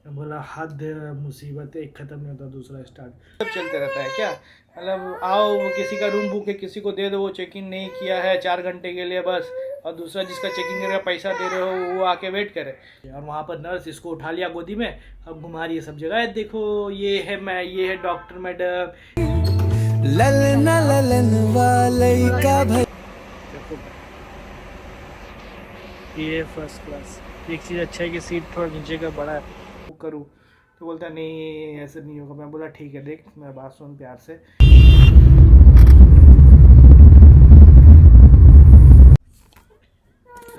बोला हद मुसीबत है, एक ख़त्म नहीं होता दूसरा स्टार्ट। सब चलते रहता है क्या? मतलब आओ वो किसी का रूम बुक है, किसी को दे दो, वो चेक इन नहीं किया है 4 घंटे के लिए बस, और दूसरा जिसका चेकिंग करके पैसा दे रहे हो वो आके वेट करे। और वहाँ पर नर्स इसको उठा लिया गोदी में, अब घुमा रही है सब जगह, देखो ये है मैं, ये है डॉक्टर मैडम, ललना ललन वाले का भाई। देखो ये फर्स्ट क्लास। एक चीज़ अच्छा है कि सीट थोड़ा नीचे का बड़ा है, बुक करूँ तो बोलता नहीं ऐसे नहीं होगा। मैं बोला ठीक है, देख मेरा बात सुन प्यार से।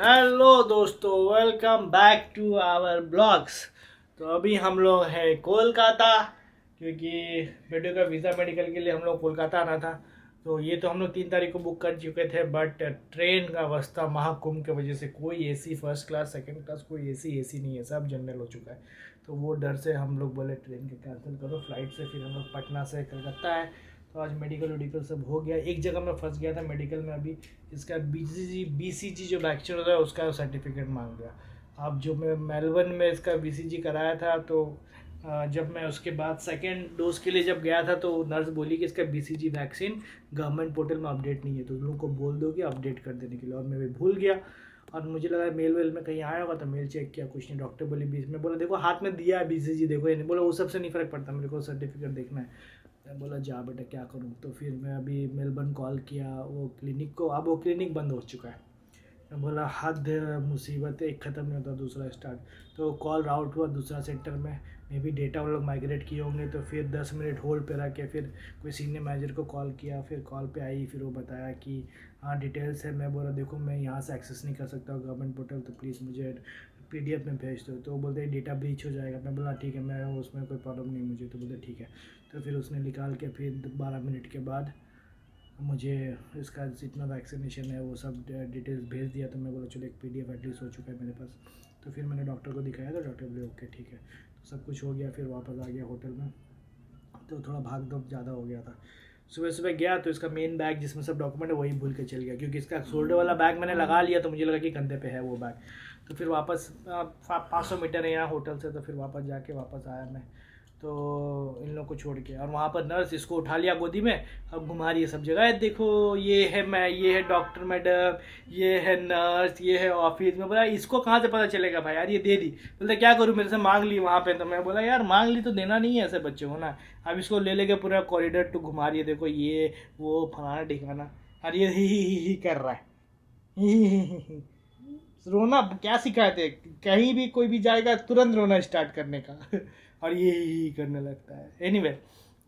हेलो दोस्तों, welcome back to our blogs. तो अभी हम लोग हैं कोलकाता, क्योंकि बेटे का वीज़ा मेडिकल के लिए हम लोग कोलकाता आना था। तो ये तो हम लोग 3 तारीख को बुक कर चुके थे, बट ट्रेन का अवस्था महाकुंभ की वजह से कोई AC first class second class कोई एसी नहीं है, सब जनरल हो चुका है। तो वो डर से हम लोग बोले ट्रेन के कैंसिल करो फ्लाइट से। फिर हम लोग पटना से कलकत्ता है। तो आज मेडिकल वेडिकल सब हो गया। एक जगह मैं फंस गया था मेडिकल में, अभी इसका बीसीजी जो वैक्सीन होता है उसका सर्टिफिकेट मांग गया। अब जो मैं मेलबर्न में इसका बीसीजी कराया था, तो जब मैं उसके बाद सेकेंड डोज के लिए जब गया था तो नर्स बोली कि इसका बीसीजी वैक्सीन गवर्नमेंट पोर्टल में अपडेट नहीं है, तो उन लोगों को बोल दो कि अपडेट कर देने के लिए। और मैं भी भूल गया, और मुझे लगा मेल वेल में कहीं आया होगा, तो मेल चेक किया, कुछ नहीं। डॉक्टर बोली बीच में, बोला देखो हाथ में दिया है बीसीजी, देखो ये नहीं। बोला वो सबसे नहीं फ़र्क पड़ता, मेरे को सर्टिफिकेट देखना है। मैं बोला जा बेटा क्या करूँ। तो फिर मैं अभी मेलबर्न कॉल किया वो क्लिनिक को, अब वो क्लिनिक बंद हो चुका है। मैं बोला हद मुसीबत है, एक ख़त्म नहीं होता दूसरा स्टार्ट। तो कॉल राउट हुआ दूसरा सेंटर में, मे बी डेटा वो लोग माइग्रेट किए होंगे। तो फिर 10 मिनट होल्ड पे रख के फिर कोई सीनियर मैनेजर को कॉल किया। फिर कॉल पे आई, फिर वो बताया कि हाँ डिटेल्स है। मैं बोला देखो मैं यहाँ से एक्सेस नहीं कर सकता गवर्नमेंट पोर्टल, तो प्लीज़ मुझे पीडीएफ में भेज दो। तो वो बोलते डेटा ब्रीच हो जाएगा। मैं बोला ठीक है, मैं उसमें कोई प्रॉब्लम नहीं मुझे। तो बोलते ठीक है। तो फिर उसने निकाल के फिर 12 मिनट के बाद मुझे इसका जितना वैक्सीनेशन है वो सब डिटेल्स भेज दिया। तो मैं बोला चलो एक पीडीएफ एटलीस्ट हो चुका है मेरे पास। तो फिर मैंने डॉक्टर को दिखाया, तो डॉक्टर बोले ओके ठीक है। तो सब कुछ हो गया, फिर वापस आ गया होटल में। तो थोड़ा भाग दौड़ ज़्यादा हो गया था। सुबह सुबह गया तो इसका मेन बैग जिसमें सब डॉक्यूमेंट है वही भूल के चल गया, क्योंकि इसका शोल्डर वाला बैग मैंने लगा लिया तो मुझे लगा कि कंधे पे है वो बैग। तो फिर वापस 500 मीटर है यहाँ होटल से, तो फिर वापस जाके वापस आया मैं। तो इन लोग को छोड़ के, और वहाँ पर नर्स इसको उठा लिया गोदी में, अब घुमा रही है सब जगह, देखो ये है मैं, ये है डॉक्टर मैडम, ये है नर्स, ये है ऑफिस में। बोला इसको कहाँ से पता चलेगा भाई यार, ये दे दी। बोलते क्या करूँ, मेरे से मांग ली वहाँ पे। तो मैं बोला यार मांग ली तो देना नहीं है ऐसे बच्चे को ना। अब इसको ले लेके पूरा कॉरिडोर टू घुमा रही है, देखो ये वो फलाना ठिकाना। और ये ही कर रहा है, ही ही। रोना क्या सिखाए थे, कहीं भी कोई भी जाएगा तुरंत रोना स्टार्ट करने का और ये ही करने लगता है। एनीवे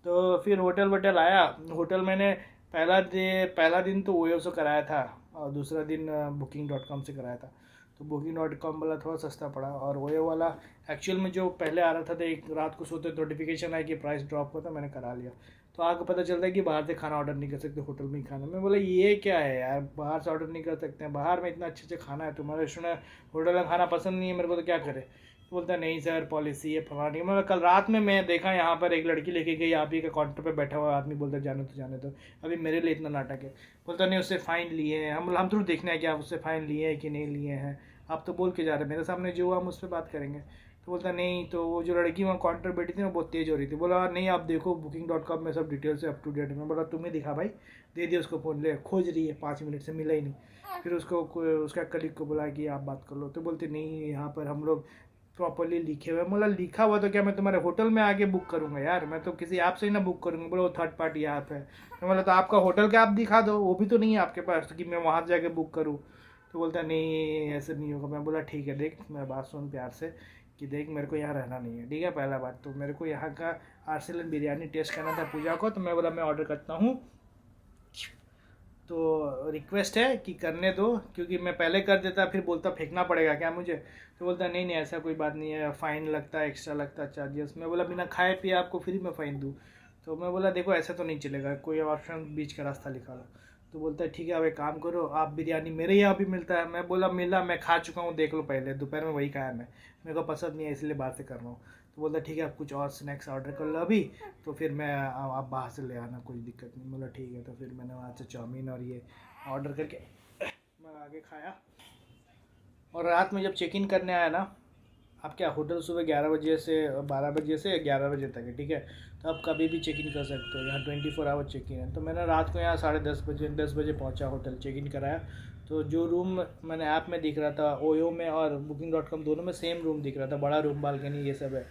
तो फिर होटल वोटल आया। होटल मैंने पहला दिन तो ओयो से कराया था, और दूसरा दिन booking.com से कराया था। तो booking.com वाला थोड़ा सस्ता पड़ा, और ओयो वाला एक्चुअल में जो पहले आ रहा था तो एक रात को सोते नोटिफिकेशन आया कि प्राइस ड्रॉप हुआ था, मैंने करा लिया। तो आगे पता चलता है कि बाहर से खाना ऑर्डर नहीं कर सकते, होटल में ही खाना। मैं बोला ये क्या है यार, बाहर से ऑर्डर नहीं कर सकते हैं, बाहर में इतना अच्छे से खाना है, तुम्हारे रेस्टोरेंट होटल में खाना पसंद नहीं है मेरे को तो क्या करे। तो बोलता है नहीं सर पॉलिसी है फलाना नहीं। मैं कल रात में मैं देखा यहाँ पर एक लड़की लेके गई, आप ही का काउंटर पे बैठा हुआ आदमी, बोलता जाने तो जाने तो अभी मेरे लिए इतना नाटक है। बोलता नहीं उससे फ़ाइन लिए हैं, हम थोड़ा देखना है कि आप उससे फ़ाइन लिए हैं कि नहीं लिए हैं, आप तो बोल के जा रहे हैं, मेरे सामने जो हुआ हम उस पर बात करेंगे। तो बोलता नहीं, तो वो जो लड़की वहाँ काउंटर बैठी थी ना बहुत तेज़ हो रही थी। बोला नहीं आप देखो booking.com में सब डिटेल से अप टू डेट है। मैं बोला तुम्हें दिखा भाई, दे दिया उसको फ़ोन, ले खोज रही है 5 मिनट से मिला ही नहीं। फिर उसको उसका कलीग को बोला कि आप बात कर लो। तो बोलते नहीं यहाँ पर हम लोग प्रॉपरली लिखे हुए। बोला लिखा हुआ तो क्या मैं तुम्हारे होटल में आके बुक करूँगा यार, मैं तो किसी ऐप से ही ना बुक करूँगा। बोला वो थर्ड पार्टी ऐप है। तो बोला तो आपका होटल का ऐप दिखा दो, वो भी तो नहीं है आपके पास तो कि मैं वहाँ जाके बुक करूँ। तो बोलता नहीं ऐसे नहीं होगा। मैं बोला ठीक है, देख मेरा बात सुन प्यार से, कि देख मेरे को यहाँ रहना नहीं है, ठीक है। पहला बात तो मेरे को यहाँ का आर्सेलन बिरयानी टेस्ट करना था पूजा को, तो मैं बोला मैं ऑर्डर करता हूँ, तो रिक्वेस्ट है कि करने दो, क्योंकि मैं पहले कर देता फिर बोलता फेंकना पड़ेगा क्या मुझे। तो बोलता नहीं नहीं ऐसा कोई बात नहीं है, फ़ाइन लगता है, एक्स्ट्रा लगता है चार्जेस। मैं बोला बिना खाए पिए आपको फ्री में फ़ाइन दूँ। तो मैं बोला देखो ऐसा तो नहीं चलेगा, कोई ऑप्शन बीच का रास्ता निकालो। तो बोलता है ठीक है अब एक काम करो, आप बिरयानी मेरे यहाँ भी मिलता है। मैं बोला मिला, मैं खा चुका हूँ देख लो, पहले दोपहर में वही खाया मैं, मेरे को पसंद नहीं है इसलिए बाहर से कर रहा हूँ। तो बोलता ठीक है आप कुछ और स्नैक्स ऑर्डर कर लो अभी, तो फिर मैं आप बाहर से ले आना, कोई दिक्कत नहीं। बोला ठीक है। तो फिर मैंने वहाँ से चाउमीन और ये ऑर्डर करके मंगा के खाया। और रात में जब चेक इन करने आया ना, आप क्या होटल सुबह 11 बजे से 12 बजे से 11 बजे तक है, ठीक है। तो आप कभी भी चेक इन कर सकते हो, यहाँ 24 आवर चेक इन है। तो मैंने रात को यहाँ 10:30 बजे पहुँचा, होटल चेक इन कराया। तो जो रूम मैंने ऐप में दिख रहा था, ओयो में और booking.com दोनों में सेम रूम दिख रहा था, बड़ा रूम, बालकनी, ये सब है।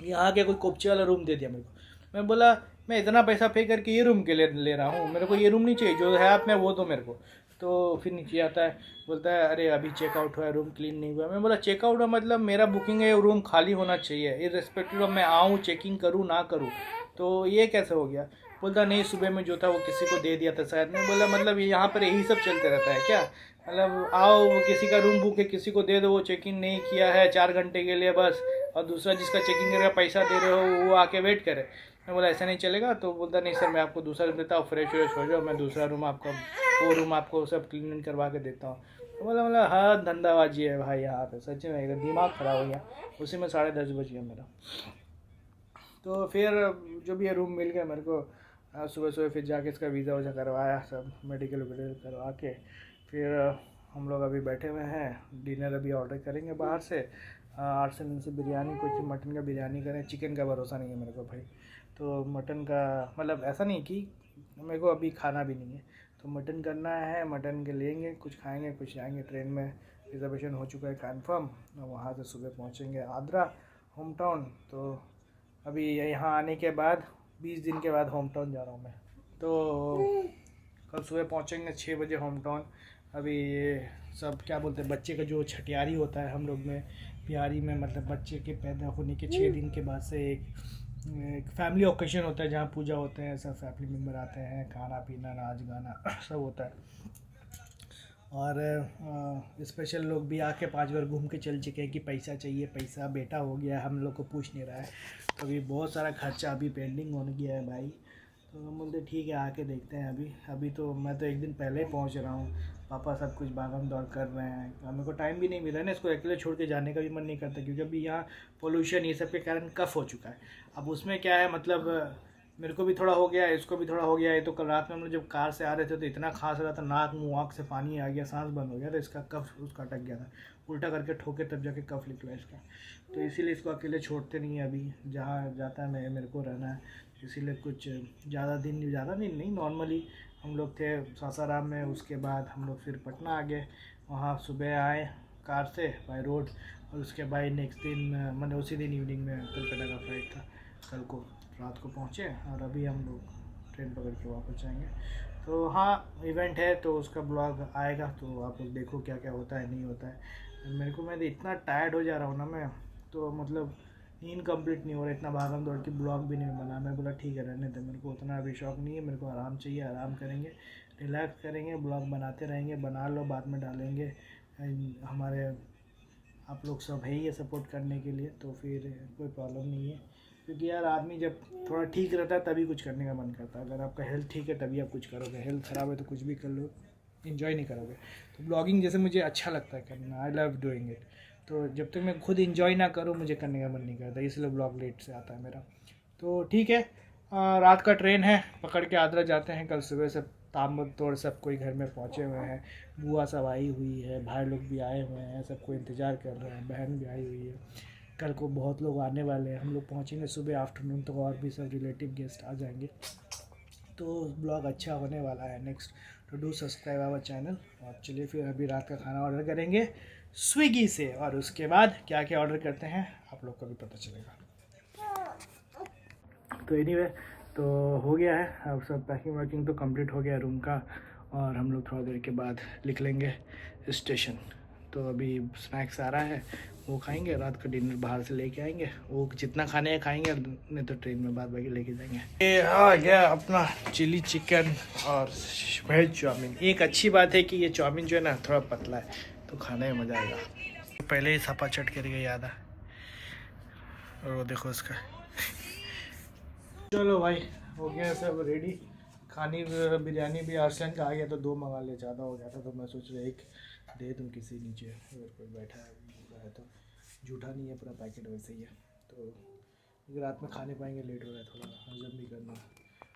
यहाँ के कोई कोपचे वाला रूम दे दिया मेरे को। मैं बोला मैं इतना पैसा पे करके ये रूम के लिए ले रहा हूँ, मेरे को ये रूम नहीं चाहिए, जो है ऐप में वो दो मेरे को। तो फिर नीचे आता है, बोलता है अरे अभी चेकआउट हुआ है, रूम क्लीन नहीं हुआ। मैं बोला चेकआउट हुआ मतलब मेरा बुकिंग है, रूम खाली होना चाहिए, इर्रेस्पेक्टिव ऑफ मैं आऊँ चेकिंग करूँ ना करूँ। तो ये कैसे हो गया? बोलता नहीं सुबह में जो था वो किसी को दे दिया था शायद। मैं बोला मतलब यहाँ पर यही सब चलते रहता है क्या? मतलब आओ किसी का रूम बुक है, किसी को दे दो, वो चेक इन नहीं किया है 4 घंटे के लिए बस, और दूसरा जिसका चेकिंग करेगा पैसा दे रहे हो वो आके वेट करे। मैं बोला ऐसा नहीं चलेगा। तो बोलता नहीं सर मैं आपको दूसरा रूम देता हूँ, फ्रेश व्रेश हो जाओ, मैं दूसरा रूम आपको, वो रूम आपको सब क्लीन करवा के देता हूँ। तो बोला मतलब हाँ धंधाबाजी है भाई यहाँ पे, सच में एकदम दिमाग ख़राब हो गया। उसी में 10:30 बज गया मेरा। तो फिर जो भी है रूम मिल गया मेरे को। सुबह सुबह फिर जाके इसका वीज़ा वज़ा करवाया, सब मेडिकल वेडिकल करवा के फिर हम लोग अभी बैठे हुए हैं। डिनर अभी ऑर्डर करेंगे बाहर से, 8 से 9 से बिरयानी, कुछ मटन का बिरयानी करें, चिकन का भरोसा नहीं है मेरे को भाई। तो मटन का मतलब ऐसा नहीं कि मेरे को अभी खाना भी नहीं है, तो मटन करना है, मटन के लेंगे, कुछ खाएंगे, कुछ जाएंगे। ट्रेन में रिजर्वेशन हो चुका है कन्फर्म, वहाँ से सुबह पहुँचेंगे आगरा, होम टाउन। तो अभी यहाँ आने के बाद 20 दिन के बाद होम टाउन जा रहा हूँ मैं। तो कल सुबह पहुँचेंगे 6 बजे होम टाउन। अभी ये सब क्या बोलते हैं, बच्चे का जो छठियारी होता है हम लोग में, बिहारी में, मतलब बच्चे के पैदा होने के 6 दिन के बाद से एक फैमिली ओकेजन होता है, जहाँ पूजा होते हैं, सब फैमिली मेम्बर आते हैं, खाना पीना नाच गाना सब होता है। और स्पेशल लोग भी आके 5 बार घूम के चल चुके हैं कि पैसा चाहिए, पैसा बेटा हो गया, हम लोग को पूछ नहीं रहा है। तो अभी बहुत सारा खर्चा अभी पेंडिंग होने गया है भाई। तो हम बोलते ठीक है आके देखते हैं। अभी तो मैं तो एक दिन पहले ही पहुंच रहा हूँ, पापा सब कुछ भागम दौड़ कर रहे हैं, मेरे को टाइम भी नहीं मिला ना, इसको अकेले छोड़ के जाने का भी मन नहीं करता, क्योंकि अभी यहाँ पोल्यूशन ये सब के कारण कफ हो चुका है। अब उसमें क्या है मतलब मेरे को भी थोड़ा हो गया, इसको भी थोड़ा हो गया है। तो कल रात में हम लोग जब कार से आ रहे थे तो इतना खांस रहा था, नाक मुँह आँख से पानी आ गया, सांस बंद हो गया, तो इसका कफ उसका अटक गया था, उल्टा करके ठोके तब जाके कफ निकला इसका। तो इसीलिए इसको अकेले छोड़ते नहीं है, अभी जहाँ जाता है मेरे को रहना है, इसीलिए कुछ ज़्यादा दिन नहीं नॉर्मली हम लोग थे सासाराम में। उसके बाद हम लोग फिर पटना आ गए, वहाँ सुबह आए कार से बाय रोड, और उसके बाद नेक्स्ट दिन मैंने उसी दिन इवनिंग में कलकत्ता का फ्लाइट था, कल को रात को पहुँचे, और अभी हम लोग ट्रेन पकड़ के वापस जाएंगे। तो हाँ इवेंट है तो उसका ब्लॉग आएगा, तो आप लोग देखो क्या क्या होता है नहीं होता है। मेरे को मैं इतना टायर्ड हो जा रहा हूँ ना मैं, तो मतलब नींद कंप्लीट नहीं हो रहा, इतना भागम दौड़ के ब्लॉग भी नहीं बना। मैं बोला ठीक है रहने दे, मेरे को उतना अभी शौक नहीं है, मेरे को आराम चाहिए, आराम करेंगे, रिलैक्स करेंगे, ब्लॉग बनाते रहेंगे, बना लो बाद में डालेंगे। हमारे आप लोग सब है ही है सपोर्ट करने के लिए, तो फिर कोई प्रॉब्लम नहीं है। क्योंकि यार आदमी जब थोड़ा ठीक रहता है तभी कुछ करने का मन करता है। अगर आपका हेल्थ ठीक है तभी आप कुछ करोगे, हेल्थ ख़राब है तो कुछ भी कर लो इन्जॉय नहीं करोगे। तो ब्लॉगिंग जैसे मुझे अच्छा लगता है करना, आई लव डूइंग इट, तो जब तक मैं खुद इन्जॉय ना करूँ मुझे करने का मन नहीं करता, इसलिए ब्लॉग लेट से आता है मेरा। तो ठीक है, रात का ट्रेन है, पकड़ के आगरा जाते हैं। कल सुबह से ताम तोड़ सब कोई घर में पहुँचे हुए हैं, बुआ सब आई हुई है, भाई लोग भी आए हुए हैं, सबको इंतज़ार कर रहे हैं, बहन भी आई हुई है। कल को बहुत लोग आने वाले हैं, हम लोग पहुँचेंगे सुबह, आफ्टरनून तक और भी सब रिलेटिव गेस्ट आ जाएंगे। तो ब्लॉग अच्छा होने वाला है नेक्स्ट। तो डू सब्सक्राइब आवर चैनल। और चलिए फिर अभी रात का खाना ऑर्डर करेंगे स्विगी से, और उसके बाद क्या क्या ऑर्डर करते हैं आप लोग को भी पता चलेगा। तो एनीवे तो हो गया है, अब सब पैकिंग वैकिंग तो कंप्लीट हो गया रूम का, और हम लोग थोड़ा देर के बाद निकलेंगे स्टेशन। तो अभी स्नैक्स आ रहा है, वो खाएंगे, रात का डिनर बाहर से लेके आएंगे, वो जितना खाने हैं खाएंगे, नहीं तो ट्रेन में बाद बाकी लेके जाएंगे। ये आ गया अपना चिली चिकन और वेज चाउमीन। एक अच्छी बात है कि ये चाउमीन जो है ना थोड़ा पतला है, तो खाने में मज़ा आएगा। पहले ही सपा चट करके याद है, और वो देखो उसका। चलो भाई हो गया सब रेडी, खानी बिरयानी भी आर्सन का आ गया, तो 2 मंगा ले, ज़्यादा हो जाता तो मैं सोच रहा एक दे दूँ किसी नीचे, अगर कोई बैठा है तो झूठा नहीं है, पूरा पैकेट वैसे ही है। तो रात में खाने पाएंगे, लेट हो रहा है, थोड़ा हजम भी करना।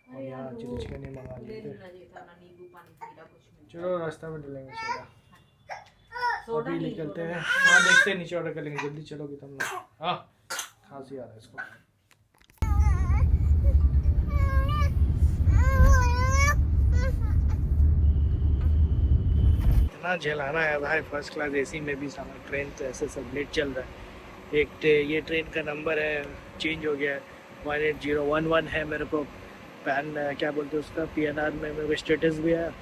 और यहाँ चिली चिकन ही मंगा लेते, चलो रास्ता में डलेंगे सोडा। अभी निकलते हैं। हाँ देखते हैं, नीचे ऑर्डर कर लेंगे। जल्दी चलोगे तुम लोग? हाँ खांसी आ रहा है इसको। इतना झेलाना है भाई, फर्स्ट क्लास एसी में भी सामान। ट्रेन तो ऐसे सब लेट चल रहा है। ये ट्रेन का नंबर है चेंज हो गया है, 18011 है। मेरे को पैन क्या बोलते हैं उसका, PNR में मेरे को स्टेटस भी है।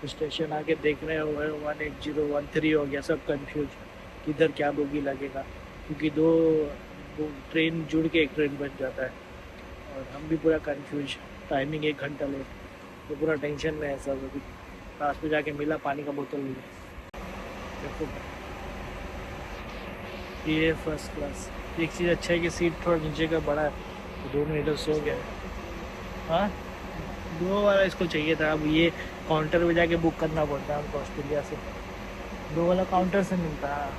स्टेशन आके देख रहे हुए 18013 हो गया। सब कंफ्यूज किधर क्या बोगी लगेगा, क्योंकि दो ट्रेन जुड़ के एक ट्रेन बन जाता है। और हम भी पूरा कंफ्यूज, टाइमिंग 1 घंटा लेट, तो पूरा टेंशन में है सब। अभी लास्ट में जाके मिला पानी का बोतल भी। देखो ये फर्स्ट क्लास। एक चीज़ अच्छा है कि सीट थोड़ा नीचे का बड़ा है, तो दोनों इधर सो गए। हाँ 2 वाला इसको चाहिए था। अब ये काउंटर पे जाके बुक करना पड़ता है हमको ऑस्ट्रेलिया से। 2 वाला काउंटर से मिलता है,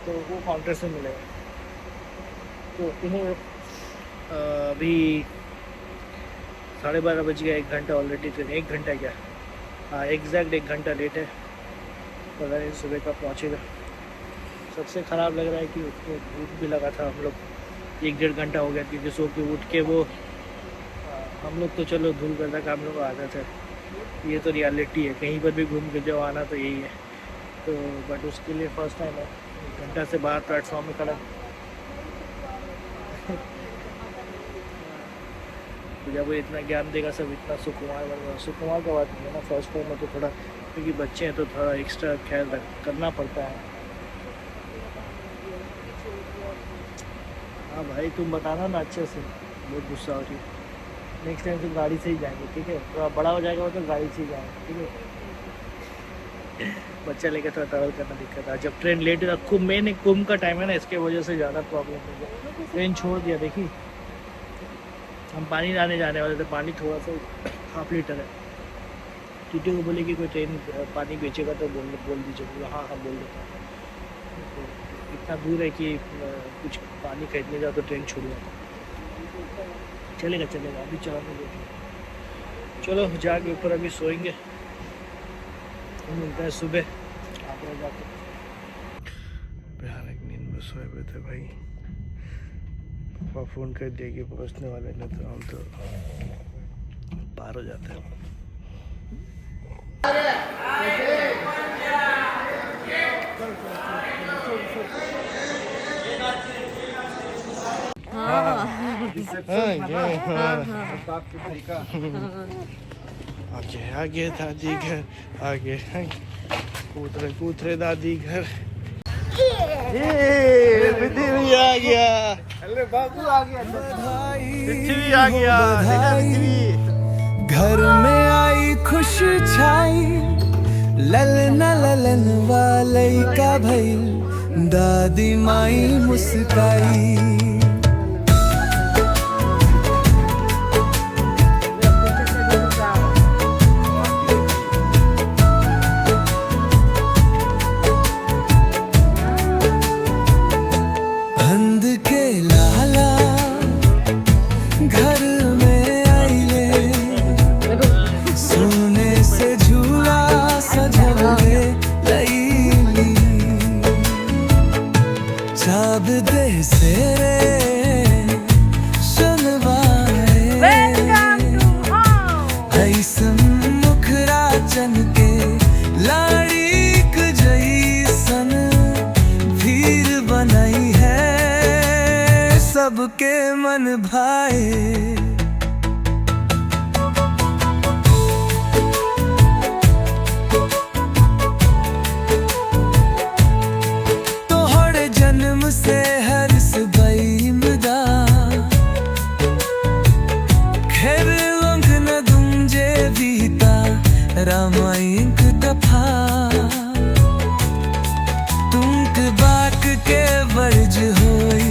तो वो काउंटर से मिलेगा। तो इन्हें अभी 12:30 बज गया। 1 घंटा ऑलरेडी ट्रेन, 1 घंटा क्या, हाँ एग्जैक्ट 1 घंटा लेट है। पता नहीं सुबह का पहुँचेगा। सबसे ख़राब लग रहा है कि उसको भूख भी लगा था। हम लोग 1-1.5 घंटा हो गया, क्योंकि सो के उठ के वो हम लोग तो चलो धूल करता काम लोग आदत है। ये तो रियलिटी है, कहीं पर भी घूम के जाओ आना तो यही है। तो बट उसके लिए फ़र्स्ट टाइम है 1 घंटा से बाहर प्लेटफॉर्म में खड़ा। तो जब वो इतना ज्ञान देगा सब, इतना सुकुमार बन सुकुमार का बात नहीं है ना। फर्स्ट टाइम में तो थोड़ा, क्योंकि बच्चे हैं तो थोड़ा एक्स्ट्रा ख्याल करना पड़ता है। हाँ भाई तुम बताना ना अच्छे से, बहुत गुस्सा हो रही है। नेक्स्ट टाइम से गाड़ी से ही जाएंगे, ठीक है? थोड़ा बड़ा हो जाएगा तो गाड़ी से ही जाएंगे, ठीक है? बच्चा लेकर थोड़ा ट्रैवल करना दिक्कत है। जब ट्रेन लेट है, कुंभ मेन कुंभ का टाइम है ना, इसके वजह से ज़्यादा प्रॉब्लम हो गया। ट्रेन छोड़ दिया। देखिए हम पानी लाने जाने वाले थे, पानी थोड़ा सा 1/2 लीटर है। टीटी को बोले कि कोई ट्रेन पानी बेचेगा तो बोल दीजिए। बोला हाँ बोल देता हूँ। तो इतना दूर है कि कुछ पानी खरीदने जाओ तो ट्रेन छूट जाता। चलेगा अभी चलाने देते। चलो जाके ऊपर अभी सोएंगे, मिलता है सुबह आगरा जाके। भयानक नींद में सोए हुए थे भाई। पापा फ़ोन कर दिया कि पहुँचने वाले नहीं, तो हम तो पार हो जाते हैं। आगे दादी घर, आगे कूद रहे दादी घर। पृथ्वी आ गया, अरे बाबू आ गया, पृथ्वी आ गया। घर में आई खुश छाई, ललन वाले का भई, दादी माई मुस्काई। सबके मन भाए, तोहरे जन्म से हर सुबह मदा खेर लंघ न दूंजे बीता रामायण दफा तुमक बाक के वर्ज होई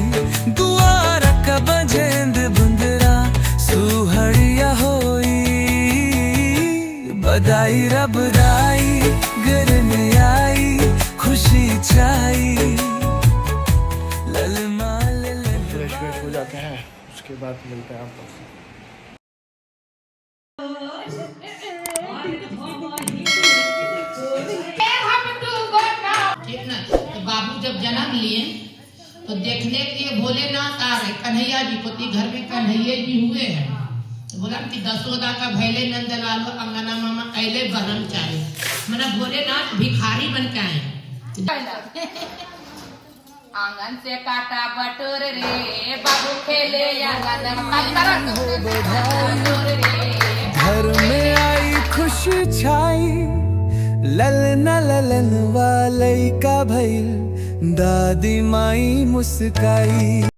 दुआरा का बजेंद बुंदरा सुहड़िया होई बधाई रब राई घर में आई खुशी छाई ललमा फ्रेश हो जाते हैं, उसके बाद मिलते हैं आपको। Hey, जन्म लिए तो देखने के लिए भोलेनाथ आ रहे, कन्हैया जी को, घर में कन्हैया जी हुए हैं, तो बोला कि दशोदा का भैले नंद लालो अंगना मामा अले ब्रह्मचारी, मना भोलेनाथ भिखारी बन के आए। आंगन से काटा बटोर रे बाबू खेले आंगन हो बधाई, घर में आई खुशी छाई, ललना ललन वाले का भइल, दादी माई मुस्काई।